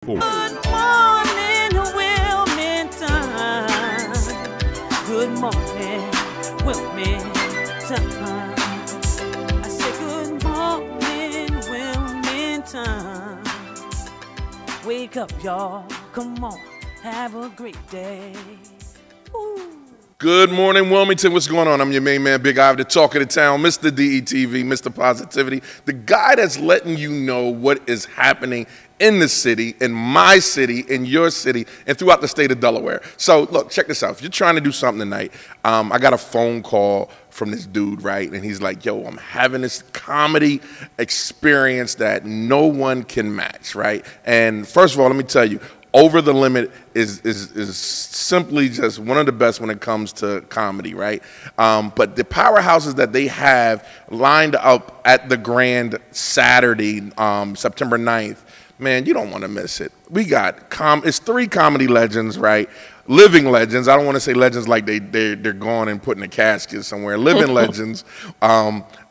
Good morning, Wilmington. Good morning, Wilmington. I say good morning, Wilmington. Wake up, y'all. Come on, have a great day. Ooh. Good morning, Wilmington. What's going on? I'm your main man, Big Iv, the talk of the town, Mr. DETV, Mr. Positivity, the guy that's letting you know what is happening in the city, in my city, in your city, and throughout the state of Delaware. So, look, check this out. If you're trying to do something tonight, I got a phone call from this dude, right? And he's like, yo, I'm having this comedy experience that no one can match, right? And first of all, let me tell you, Over the Limit is simply just one of the best when it comes to comedy, right? But the powerhouses that they have lined up at the Grand Saturday, September 9th, man, you don't want to miss it. We got it's three comedy legends, right? Living legends. I don't want to say legends like they're gone and put in a casket somewhere. Living legends.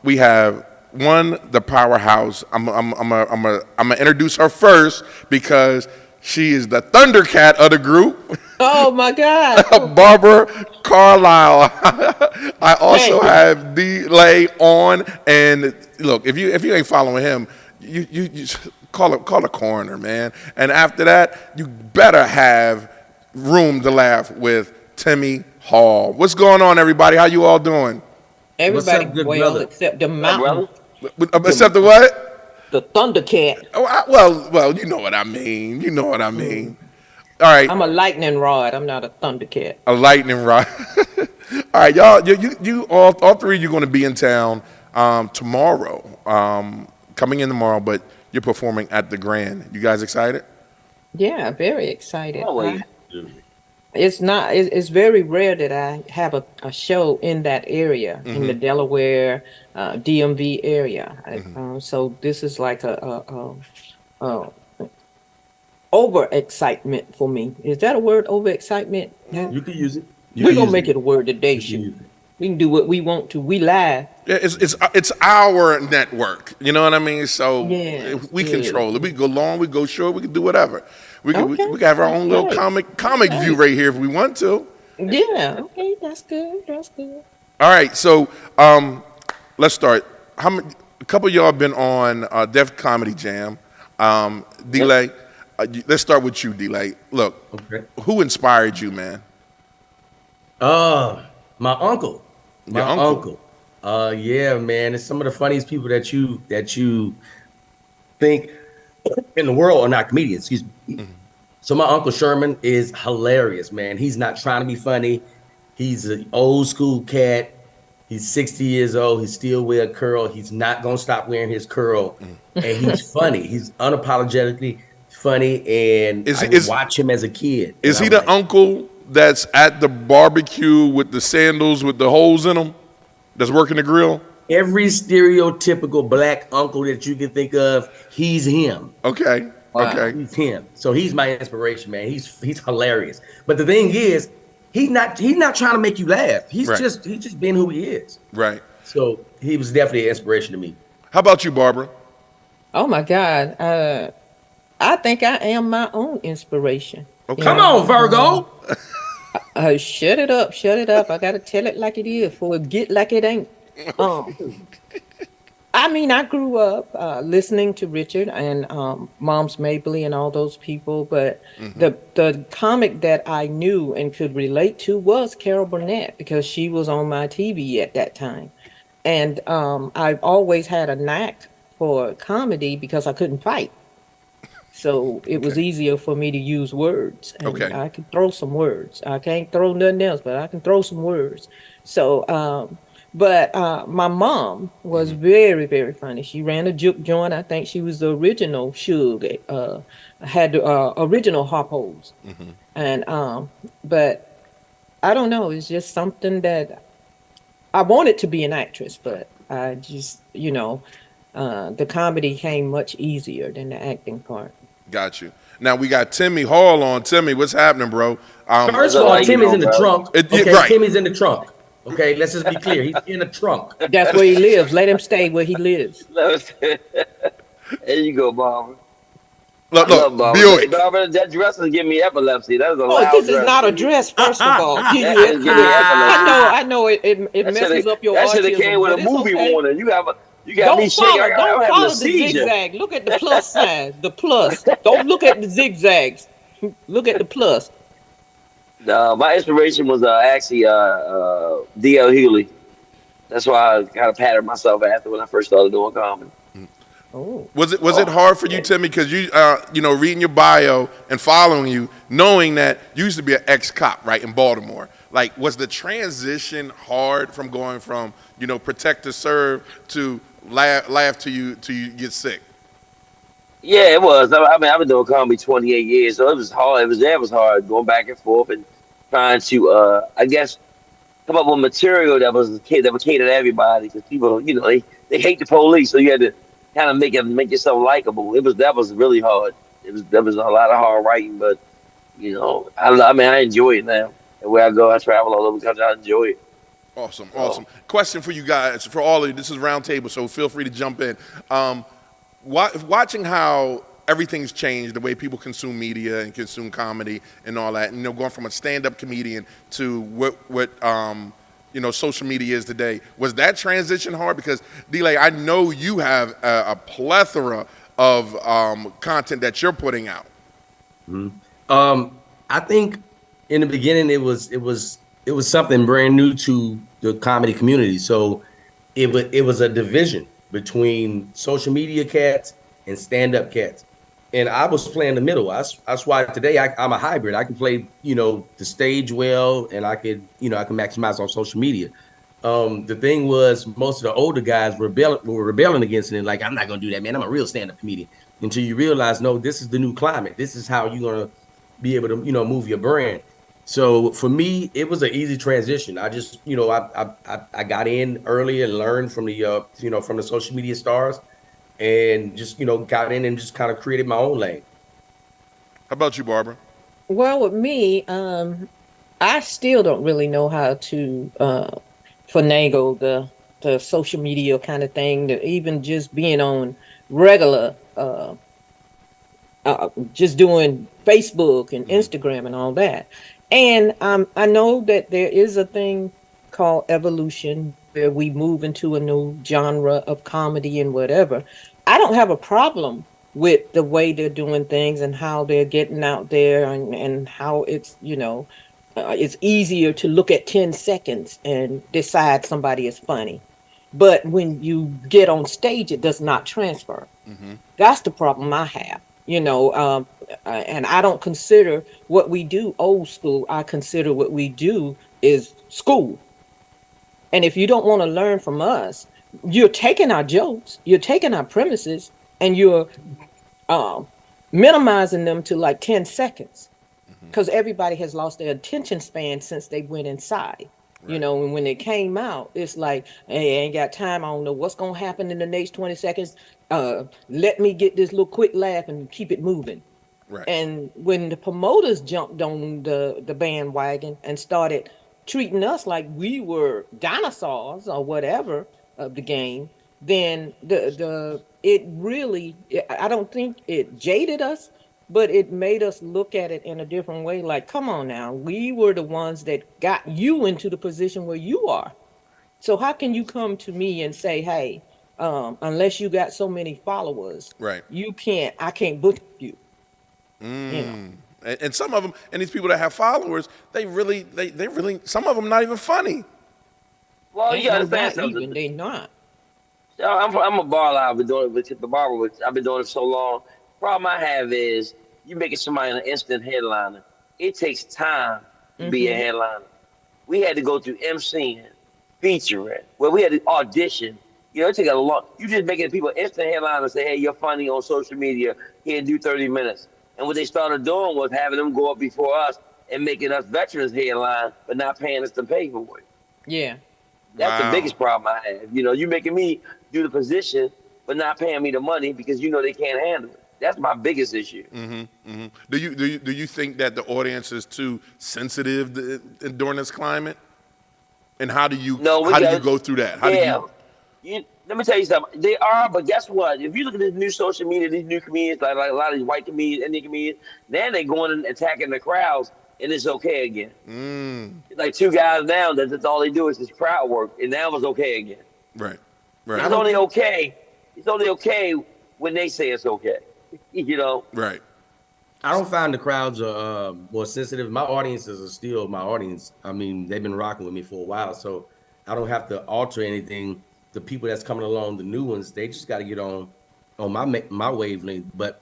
We have one, the powerhouse. I'm gonna introduce her first because she is the Thundercat of the group. Oh my God. Barbara Carlyle. I also have D-Lay on. And look, if you ain't following him, you call a coroner, man. And after that, you better have room to laugh with Timmy Hall. What's going on, everybody? How you all doing? Everybody good well brother? except the mountain. Except the what? The Thundercat. Oh, well, you know what I mean. You know what I mean. All right. I'm a lightning rod. I'm not a Thundercat. A lightning rod. All right, y'all. You all three of you going to be in town tomorrow. Coming in tomorrow, but you're performing at the Grand. You guys excited? Yeah, very excited. Always. It's very rare that I have a show in that area, in the Delaware, DMV area. So this is like a over excitement for me. Is that a word, over excitement? You can use it. We're gonna make it a word today, shoot. We can do what we want to. We live. Yeah, it's our network. You know what I mean? So Yeah, we good. control it. We can go long, we can go short, we can do whatever. We can have our own little Right. comic view right here if we want to. Yeah. Okay, that's good. That's good. All right, so let's start. A couple of y'all have been on Def Comedy Jam. D-Lay, let's start with you, D-Lay. Look, Okay. who inspired you, man? My uncle. Your uncle? Yeah, man. It's some of the funniest people that you think in the world are not comedians. Excuse me. So my Uncle Sherman is hilarious, man. He's not trying to be funny. He's an old school cat. He's 60 years old. He still wear a curl. He's not gonna stop wearing his curl. And he's funny. He's unapologetically funny. And I would watch him as a kid. Is he the uncle that's at the barbecue with the sandals with the holes in them, that's working the grill? Every stereotypical black uncle that you can think of, he's him. Okay. Wow. Okay. He's him. So he's my inspiration, man. He's hilarious. But the thing is, he's not trying to make you laugh. He's Right. just being who he is. Right. So he was definitely an inspiration to me. How about you, Barbara? Oh my God. I think I am my own inspiration. Okay. Come on, Virgo. Shut it up. Shut it up. I gotta tell it like it is for it get like it ain't. I mean, I grew up listening to Richard and Moms Mabley and all those people, but the comic that I knew and could relate to was Carol Burnett because she was on my TV at that time. And I've always had a knack for comedy because I couldn't fight. So it was easier for me to use words. And Okay. I can throw some words. I can't throw nothing else, but I can throw some words. So, but my mom was very, very funny. She ran a juke joint. I think she was the original Suge, had the original Harpo's. And, but I don't know. It's just something that I wanted to be an actress, but I just, the comedy came much easier than the acting part. Got you. Now we got Timmy Hall on. Timmy, what's happening, bro? First of all, Timmy's in the trunk. Okay, right. Timmy's in the trunk. Okay, let's just be clear. He's in the trunk. That's where he lives. Let him stay where he lives. There you go, Barbara. Look, I love Barbara. Buick. Barbara, that dress is giving me epilepsy. That is a Oh, loud this is dress. not a dress, first of all. That You shit is giving me epilepsy. I know it messes up your That should have autism, came with a but it's movie okay. warning. You got me shaking. I'm Don't having a follow the seizure. zigzag. Look at the plus sign. The plus. Don't look at the zigzags. Look at the plus. My inspiration was actually D.L. Hewley. That's why I kind of patted myself after when I first started doing comedy. Oh. Was it hard for you, Timmy? Because reading your bio and following you, knowing that you used to be an ex-cop, right, in Baltimore. Like, was the transition hard from going from protect to serve to laugh till you get sick? Yeah, it was. I mean, I've been doing comedy 28 years, so it was hard. It was hard going back and forth and trying to, I guess, come up with material that would cater to everybody. Because people, they hate the police, so you had to kind of make yourself likable. That was really hard. There was a lot of hard writing, but I enjoy it now. And where I go, I travel all over the country. I enjoy it. Awesome. Question for you guys, for all of you. This is round table, so feel free to jump in. Watching how everything's changed, the way people consume media and consume comedy and all that, and going from a stand-up comedian to what social media is today. Was that transition hard? Because D-Lay, I know you have a plethora of content that you're putting out. Mm-hmm. I think in the beginning it was something brand new to the comedy community. So it was a division between social media cats and stand-up cats. And I was playing the middle. That's why today I'm a hybrid. I can play, the stage well, and I can maximize on social media. The thing was, most of the older guys were rebelling against it. Like, I'm not gonna do that, man. I'm a real stand-up comedian. Until you realize, no, this is the new climate. This is how you're gonna be able to, move your brand. So for me, it was an easy transition. I just, I got in early and learned from the, from the social media stars. And just, got in and just kind of created my own lane. How about you, Barbara? Well, with me, I still don't really know how to finagle the social media kind of thing, even just being on regular, just doing Facebook and Instagram and all that. And I know that there is a thing called evolution where we move into a new genre of comedy and whatever. I don't have a problem with the way they're doing things and how they're getting out there and how it's, it's easier to look at 10 seconds and decide somebody is funny. But when you get on stage, it does not transfer. Mm-hmm. That's the problem I have, and I don't consider what we do old school. I consider what we do is school. And if you don't want to learn from us, you're taking our jokes, you're taking our premises, and you're minimizing them to like 10 seconds. Because everybody has lost their attention span since they went inside. Right. And when they came out, it's like, hey, I ain't got time. I don't know what's going to happen in the next 20 seconds. Let me get this little quick laugh and keep it moving. Right. And when the promoters jumped on the bandwagon and started treating us like we were dinosaurs or whatever of the game, then it really, I don't think it jaded us, but it made us look at it in a different way. Like, come on now, we were the ones that got you into the position where you are. So how can you come to me and say, hey, unless you got so many followers, right, I can't book you. And some of them, and these people that have followers, they really, some of them not even funny. Well, you gotta understand something. They not. I'm a bar live. I've been doing it with the barber. I've been doing it so long. Problem I have is you making somebody an instant headliner. It takes time to be a headliner. We had to go through MCing, featuring, where we had to audition. It took a long. You just making people instant headliner and say, hey, you're funny on social media. Here, do 30 minutes. And what they started doing was having them go up before us and making us veterans headline, but not paying us to pay for it. Yeah. That's the biggest problem I have. You making me do the position, but not paying me the money because they can't handle it. That's my biggest issue. Mm-hmm, mm-hmm. Do you think that the audience is too sensitive during this climate? And how do you go through that? Let me tell you something. They are, but guess what? If you look at this new social media, these new comedians, like a lot of these white comedians, Indian comedians, then they going and attacking the crowds, and it's okay again. Like two guys now, that's all they do is just crowd work, and now it's okay again. Right. It's only okay. It's only okay when they say it's okay. You know. Right. I don't find the crowds are more sensitive. My audiences are still my audience. I mean, they've been rocking with me for a while, so I don't have to alter anything. The people that's coming along, the new ones, they just got to get on my wavelength. But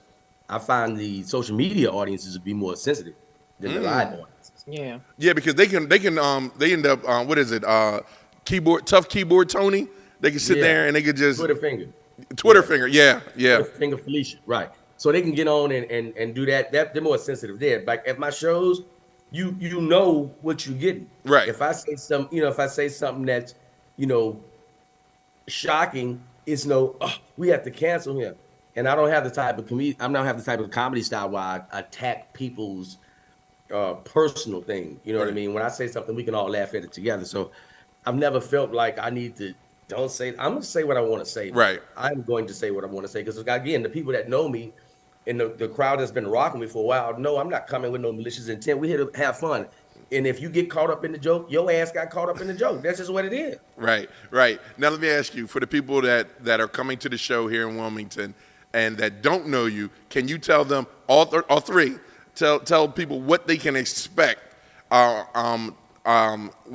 I find the social media audiences to be more sensitive than the live audiences. Yeah. Yeah, because they end up what is it? Tough keyboard Tony. They can sit there and they could just Twitter finger. Yeah. Twitter finger Felicia, right. So they can get on and do that. They're more sensitive there. Like at my shows, you know what you're getting. Right. If I say something that's, shocking, it's we have to cancel him. And I don't have the type of comedy style where I attack people's personal thing. You know what I mean? When I say something, we can all laugh at it together. So I've never felt like I need to I'm going to say what I want to say. Right. I'm going to say what I want to say. Because again, the people that know me and the crowd that's been rocking me for a while, no, I'm not coming with no malicious intent. We're here to have fun. And if you get caught up in the joke, your ass got caught up in the joke. That's just what it is. Right. Now let me ask you, for the people that are coming to the show here in Wilmington and that don't know you, can you tell them all three? Tell people what they can expect when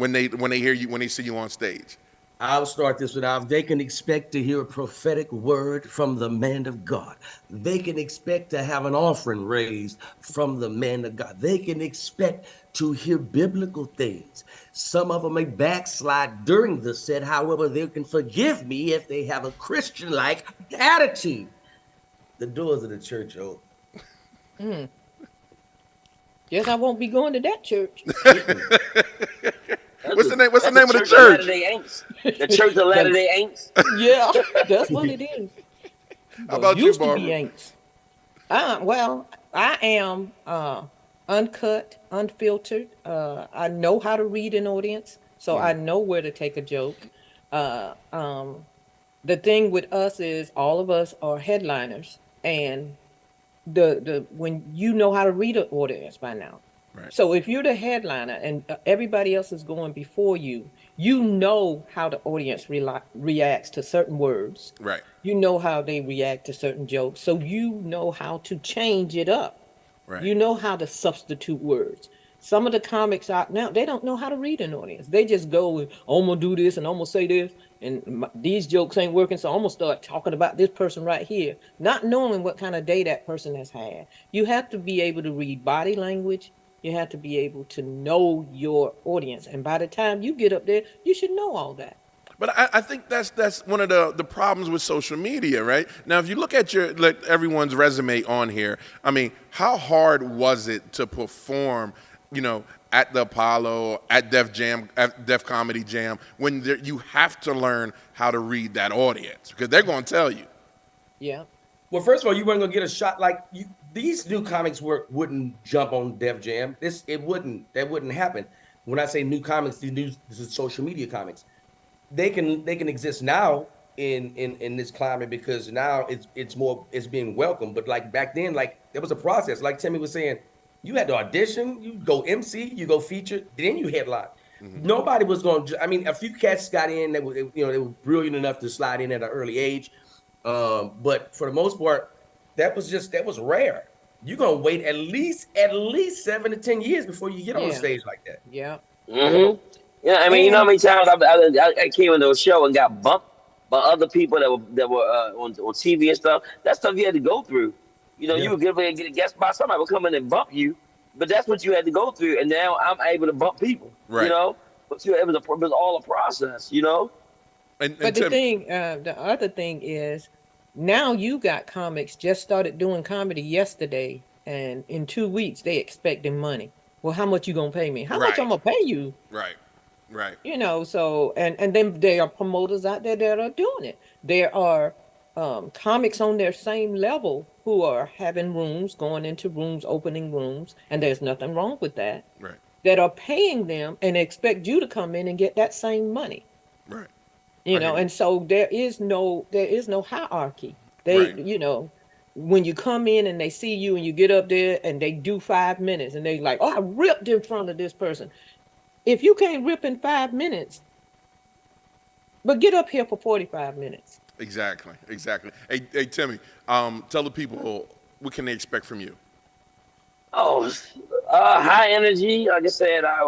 they hear you, when they see you on stage. I'll start this without. They can expect to hear a prophetic word from the man of God. They can expect to have an offering raised from the man of God. They can expect to hear biblical things. Some of them may backslide during the set. However, they can forgive me if they have a Christian-like attitude. The doors of the church are open. Guess I won't be going to that church. What's the name of the church? The Church of Latter-day Aints. Yeah, that's what it is. How about you, Barbara? Well, I am uncut, unfiltered. I know how to read an audience, so I know where to take a joke. The thing with us is all of us are headliners, and when you know how to read an audience by now. Right. So if you're the headliner and everybody else is going before you, you know how the audience reacts to certain words. Right. You know how they react to certain jokes. So you know how to change it up. Right. You know how to substitute words. Some of the comics out now, they don't know how to read an audience. They just go, I'm going to do this and I'm going to say this. And these jokes ain't working, so I'm going to start talking about this person right here, not knowing what kind of day that person has had. You have to be able to read body language. You have to be able to know your audience. And by the time you get up there, you should know all that. But I think that's one of the problems with social media, right? Now, if you look at everyone's resume on here, I mean, how hard was it to perform, at the Apollo, at Def Comedy Jam, when you have to learn how to read that audience? Because they're going to tell you. Yeah. Well, first of all, you weren't gonna get a shot like you. These new comics wouldn't jump on Def Jam. That wouldn't happen. When I say new comics, this is social media comics. They can exist now in this climate because now it's being welcomed. But like back then, like there was a process. Like Timmy was saying, you had to audition, you go MC, you go feature, then you headline. Mm-hmm. Nobody was going. I mean, a few cats got in that were they were brilliant enough to slide in at an early age. But for the most part, that was rare. You're gonna wait at least 7 to 10 years before you get on the stage like that. Yeah. Mm-hmm. Yeah, I mean, you know how many times I came into a show and got bumped by other people that were on TV and stuff. That stuff you had to go through. You would get a guest by somebody would come in and bump you, but that's what you had to go through. And now I'm able to bump people. Right. But it was all a process. But the other thing is, now you got comics just started doing comedy yesterday, and in 2 weeks they expecting money. Well, how much you gonna pay me? How much I'm gonna pay you? Right. So and then there are promoters out there that are doing it. There are comics on their same level who are having rooms, going into rooms, opening rooms, and there's nothing wrong with that. Right. That are paying them and expect you to come in and get that same money. Right. You I hear know, you. and so there is no hierarchy. They, Right. when you come in and they see you and you get up there and they do 5 minutes and they like, oh, I ripped in front of this person. If you can't rip in 5 minutes, but get up here for 45 minutes. Exactly. Exactly. Hey, Timmy. Tell the people what can they expect from you. Oh, high energy. Like I said, I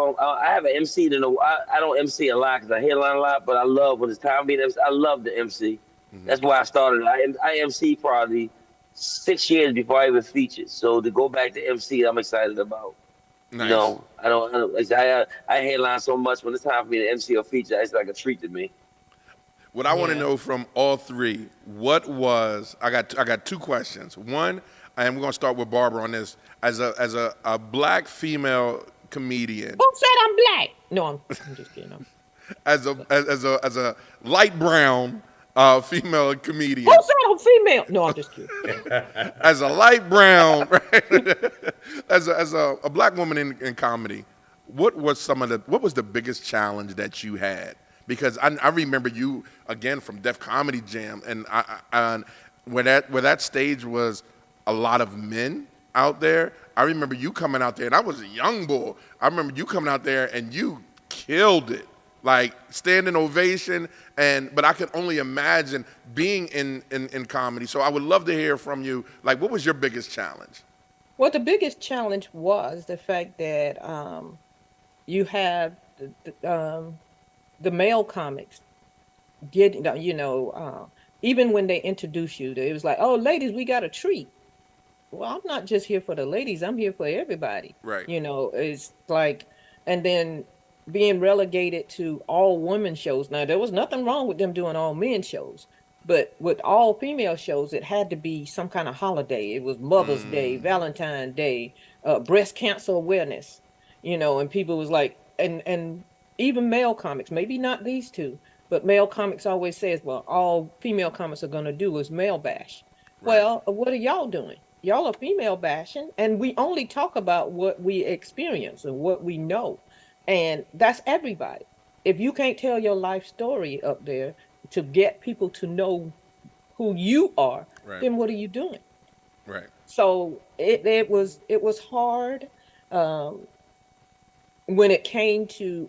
have an MC. I don't MC a lot because I headline a lot, but I love when it's time being MC. I love the MC. That's why I started. I MC probably 6 years before I even featured. So to go back to MC, I'm excited about. Nice. I don't like, I headline so much when it's time for me to MC or feature. It's like a treat to me. What I want to Yeah. know from all three, what was I got two questions. One, and we're gonna start with Barbara on this. As a black female comedian, Who said I'm black? No, I'm just kidding. as a light brown female comedian, Who said I'm female? No, I'm just kidding. as a light brown, right? as a black woman in comedy, what was the biggest challenge that you had? Because I remember you again from Def Comedy Jam, and where that stage was a lot of men out there. I remember you coming out there, and I was a young boy. I remember you coming out there and you killed it, like standing ovation. But I could only imagine being in comedy. So I would love to hear from you. Like, what was your biggest challenge? Well, the biggest challenge was the fact that you have the male comics getting, even when they introduce you, it was like, oh, ladies, we got a treat. Well, I'm not just here for the ladies, I'm here for everybody. Right. It's like, and then being relegated to all women shows. Now, there was nothing wrong with them doing all men shows, but with all female shows, it had to be some kind of holiday. It was Mother's Day, Valentine's Day, breast cancer awareness, and people was like, and even male comics, maybe not these two, but male comics always says, well, all female comics are going to do is male bash. Right. Well, what are y'all doing? Y'all are female bashing, and we only talk about what we experience and what we know. And that's everybody. If you can't tell your life story up there to get people to know who you are, Right. then what are you doing? Right. So it was hard when it came to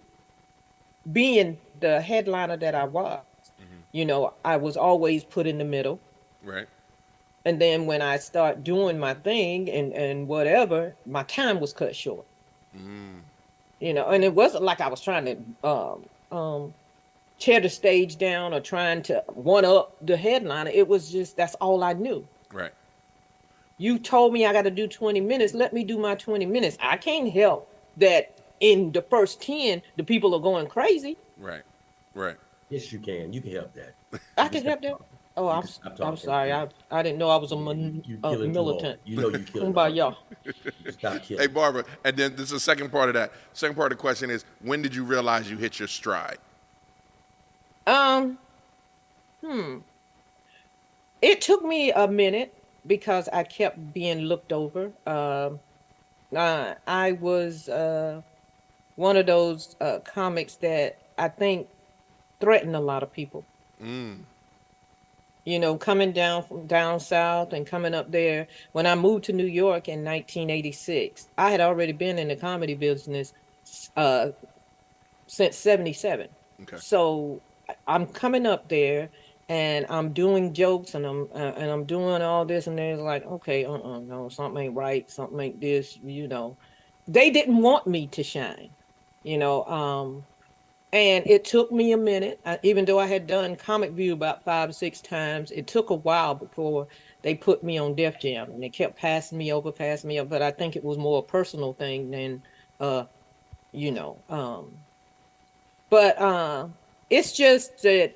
being the headliner that I was. I was always put in the middle. Right. And then when I start doing my thing and whatever, my time was cut short. And it wasn't like I was trying to tear the stage down or trying to one up the headliner. It was just, that's all I knew. Right. You told me I got to do 20 minutes. Let me do my 20 minutes. I can't help that in the first 10, the people are going crazy. Right. Right. Yes, you can. You can help that. I can help that. Oh, I'm sorry. I didn't know I was a You killing too militant. hard. You know you killing. What about y'all? Stop killing. Hey, Barbara, and then this is the second part of that. Second part of the question is, when did you realize you hit your stride? It took me a minute because I kept being looked over. I was one of those comics that I think threatened a lot of people. Coming down from down south and coming up there. When I moved to New York in 1986, I had already been in the comedy business since 77. Okay. So I'm coming up there and I'm doing jokes and I'm doing all this, and they're like, okay, no, something ain't right, something ain't this, They didn't want me to shine, and it took me a minute, even though I had done Comic View about 5 or 6 times. It took a while before they put me on Def Jam, and they kept passing me over. But I think it was more a personal thing than, But it's just that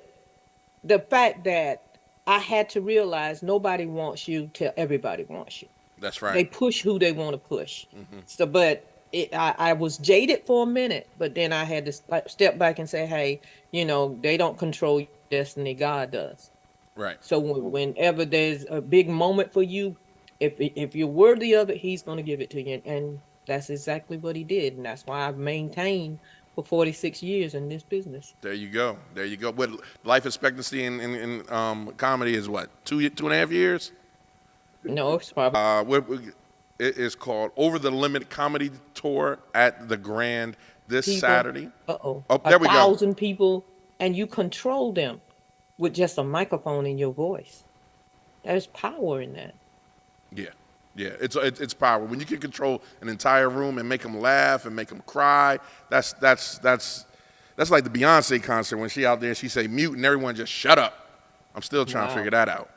the fact that I had to realize nobody wants you till everybody wants you. That's right. They push who they want to push. So, but I was jaded for a minute, but then I had to step back and say, hey, they don't control your destiny. God does. Right. So whenever there's a big moment for you, if you're worthy of it, he's going to give it to you. And that's exactly what he did. And that's why I've maintained for 46 years in this business. There you go. There you go. What life expectancy in comedy is what? 2.5 years? No, it's probably It is called Over the Limit Comedy Tour at the Grand this people. Saturday. Oh, there we go. 1,000 people, and you control them with just a microphone in your voice. There's power in that. Yeah, it's power. When you can control an entire room and make them laugh and make them cry, that's like the Beyonce concert when she out there, she say mute and everyone just shut up. I'm still trying to figure that out.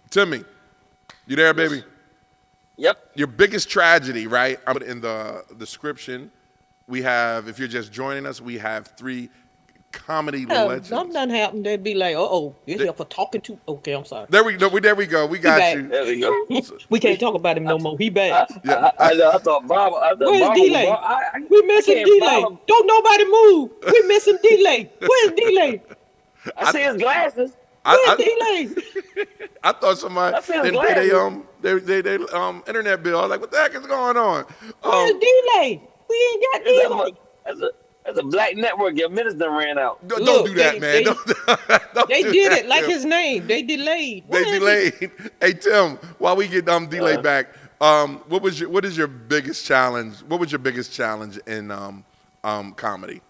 Timmy, you there, baby? Yep. Your biggest tragedy, right? In the description, we have, if you're just joining us, we have 3 comedy legends. Something done happened. They'd be like, you're here for talking to. Okay, I'm sorry. There we go. We got you. There we go. We can't talk about him no more. He back. I know. I thought Bob. Where's D-Lay? We missing D-Lay. Don't nobody move. We missing D-Lay. Where's D-Lay? I see his glasses. Where's D-Lay? I thought somebody didn't pay their internet bill. I was like, what the heck is going on? Where's D-Lay? We ain't got D-Lay. That's a black network. Your minutes done ran out. Don't do that, man. They did it like his name. They delayed. They delayed. Hey, Tim, while we get delay back, what is your biggest challenge? What was your biggest challenge in comedy?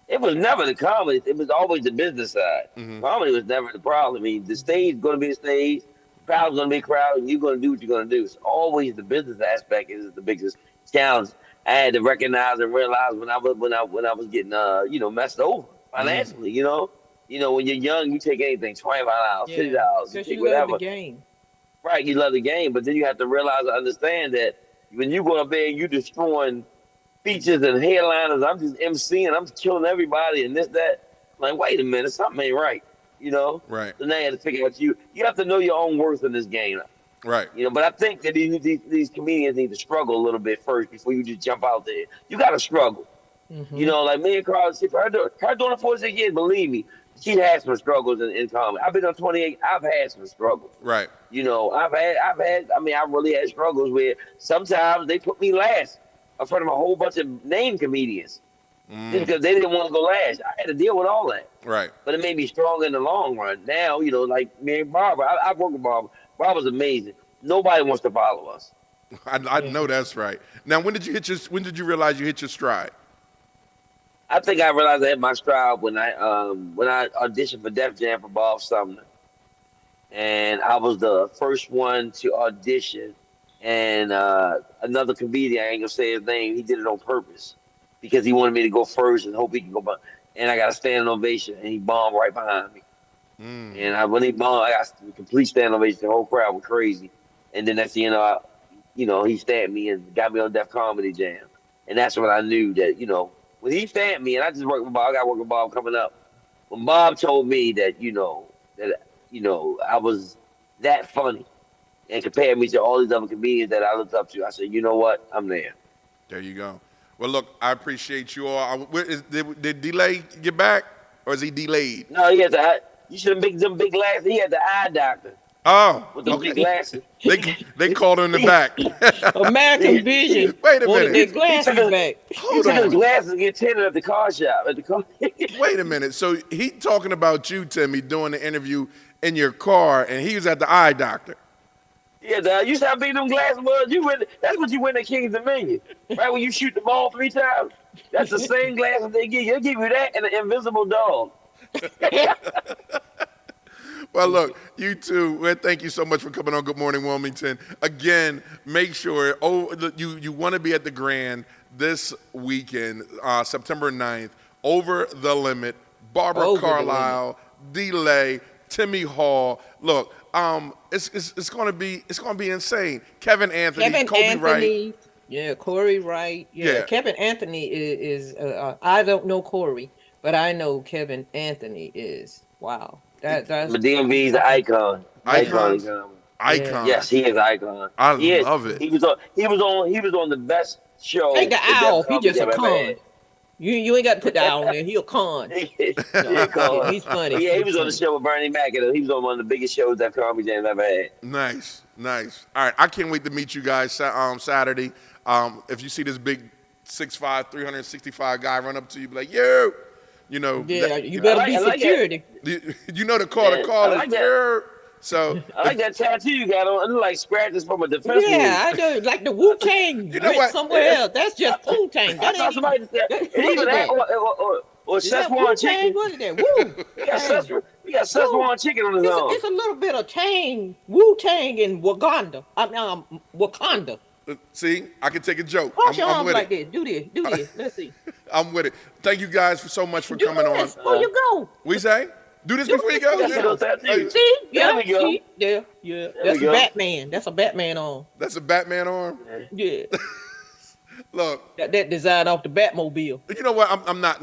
It was never the comedy. It was always the business side. Mm-hmm. Comedy was never the problem. I mean, the stage is going to be the stage. The crowd's going to be a crowd, and you're going to do what you're going to do. It's always the business aspect is the biggest challenge. I had to recognize and realize when I was getting messed over financially. Mm-hmm. When you're young, you take anything, $25, $50, you take whatever. Love the game. Right, you love the game, but then you have to realize and understand that when you go up there and you destroying features and headliners, I'm just MCing, I'm just killing everybody and this, that. I'm like, wait a minute, something ain't right. Right. So now you have to figure out you have to know your own worth in this game. Right. But I think that these comedians need to struggle a little bit first before you just jump out there. You got to struggle. Mm-hmm. Like me and Carl, her doing it 46 years, believe me, she had some struggles in comedy. I've been on 28. I've had some struggles. Right. I really had struggles where sometimes they put me last in front of a whole bunch of name comedians just because they didn't want to go last. I had to deal with all that. Right. But it made me stronger in the long run. Now, like me and Barbara, I work with Barbara. Barbara's amazing. Nobody wants to follow us. I know that's right. Now, when did you realize you hit your stride? I think I realized I hit my stride when I auditioned for Def Jam for Bob Sumner, and I was the first one to audition. And another comedian, I ain't gonna say his name, he did it on purpose because he wanted me to go first and hope he can go by. And I got a standing ovation, and he bombed right behind me. And when he bombed, I got a complete standing ovation. The whole crowd went crazy. And then next thing you know, he stamped me and got me on Def Comedy Jam. And that's when I knew that, when he stamped me, and I just worked with Bob, I got to work with Bob coming up. When Bob told me that, I was that funny and compared me to all these other comedians that I looked up to, I said, you know what? I'm there. There you go. Well, look, I appreciate you all. Did Delay get back, or is he delayed? No, he had you should have picked them big glasses. He had the eye doctor. Oh, with the big glasses. They called him the back. American Vision. Wait a minute. Their glasses back. He took his glasses and get tinted at the car shop. Wait a minute. So he talking about you, Timmy, doing the interview in your car, and he was at the eye doctor. Yeah, you stop being them glasses. Well, that's what you win at King's Dominion, right? When you shoot the ball 3 times, that's the same glasses they give you. They give you that and an invisible dog. Well, look, you two, thank you so much for coming on Good Morning Wilmington. Again, make sure you want to be at the Grand this weekend, September 9th, Over the Limit, Barbara Carlyle, Delay, Timmy Hall. Look, it's going to be insane. Kevin Anthony, Kobe Wright. Yeah, Corey Wright. Yeah, Kevin Anthony is I don't know Corey, but I know Kevin Anthony is. Wow. That's the DMV's an icon. Icon. Yes, he is an icon. I love it. He was on the best show. Take the owl. He just a con. You ain't got to put the owl in there. He a con. He's funny. Yeah, he was on the show with Bernie Mac. He was on one of the biggest shows that Comedy Jam ever had. Nice. All right, I can't wait to meet you guys Saturday. If you see this big 6'5", 365 guy run up to you, be like, "Yo," you know. Yeah, you better be security. You know the call to call is "Yo." So I like that tattoo you got on. It look like scratches from a defense movie. Yeah, I know. Like the Wu-Tang You know what? somewhere else. That's just Wu-Tang. I saw somebody say, even that, or Szechuan chicken. What is that? Woo. We got Szechuan chicken on his arm. It's a little bit of Wu-Tang in Wakanda. Wakanda. See, I can take a joke. Cross your I'm arms with like it. this. Do this. Let's see. I'm with it. Thank you guys for so much for coming on. Before you go. We say? Do this before you go? Yeah. See? There we go. See? Yeah. That's a go. Batman. That's a Batman arm. That's a Batman arm? Yeah. Look. That design off the Batmobile. You know what? I'm not.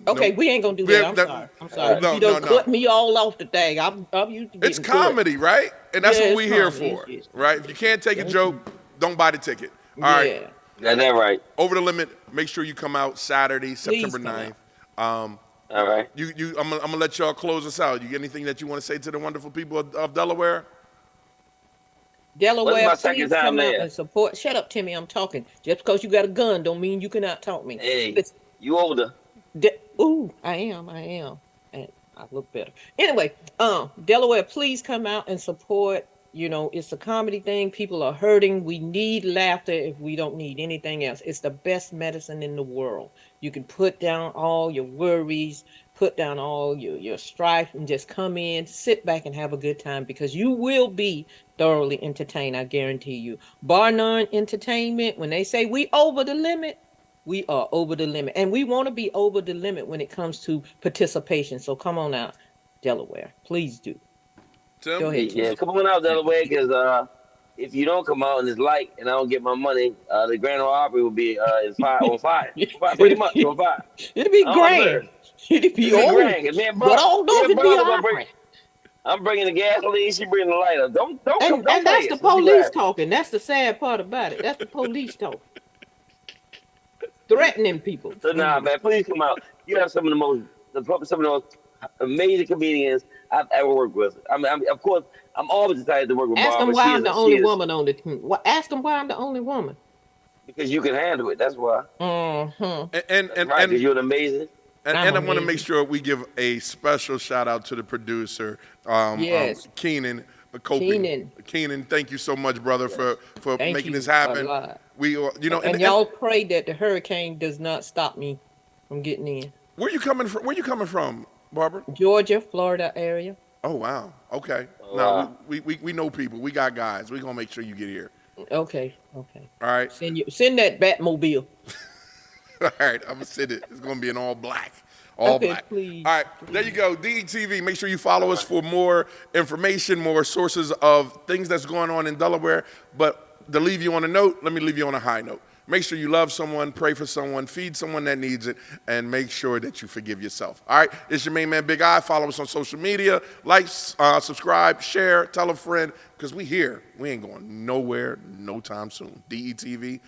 Okay, we ain't gonna do that. I'm sorry. No, You don't no. cut me all off the thing. I'm used to getting It's comedy, right? And that's what it's we're here comedy. for, It's right? If you can't take a joke, don't buy the ticket. All right. Got that right. Over the Limit. Make sure you come out Saturday, Please September come 9th. All right. I'm gonna let y'all close us out. You got anything that you want to say to the wonderful people of Delaware? Delaware, What's my second please time come out there? and support. Shut up, Timmy. I'm talking. Just because you got a gun don't mean you can out-talk me. Hey, Listen, you older. Ooh, I am. And I look better. Anyway, Delaware, please come out and support. You know, it's a comedy thing. People are hurting. We need laughter if we don't need anything else. It's the best medicine in the world. You can put down all your worries, put down all your strife, and just come in, sit back, and have a good time, because you will be thoroughly entertained, I guarantee you. Bar none entertainment, when they say we over the limit, we are over the limit. And we want to be over the limit when it comes to participation. So come on out, Delaware. Please do. Tim? Go ahead. Yeah, come on out Delaware, because if you don't come out and it's light and I don't get my money, the Grand Ole Opry will be on fire. Pretty much on fire. It'll be grand. It'll be old. Grand. But I don't know if it'll be opera. I'm bringing the gasoline. She bringing the lighter. Don't And that's the police talking. That's the sad part about it. That's the police talking. Threatening people. So nah, man, please come out. You have some of the most amazing comedians I've ever worked with. Of course, I'm always excited to work with Ask Barbara. them why I'm the only woman on the team. Ask them why I'm the only woman. Because you can handle it. That's why. Mm-hmm. And because you're an amazing. And I want to make sure we give a special shout out to the producer, Yes. Keenan. Keenan, thank you so much, brother, for making this happen. We, and y'all pray that the hurricane does not stop me from getting in. Where you coming from, Barbara? Georgia, Florida area. Oh wow. Okay. Oh, No, wow. we know people. We got guys. We're gonna make sure you get here. Okay. All right. Send that Batmobile. All right. I'm gonna send it. It's gonna be in all black. All black. Please. All right. There you go. DETV. Make sure you follow us for more information, more sources of things that's going on in Delaware. But to leave you on a note, let me leave you on a high note. Make sure you love someone, pray for someone, feed someone that needs it, and make sure that you forgive yourself. All right? It's your main man, Big I. Follow us on social media. Like, subscribe, share, tell a friend, because we here. We ain't going nowhere no time soon. DETVCH.com.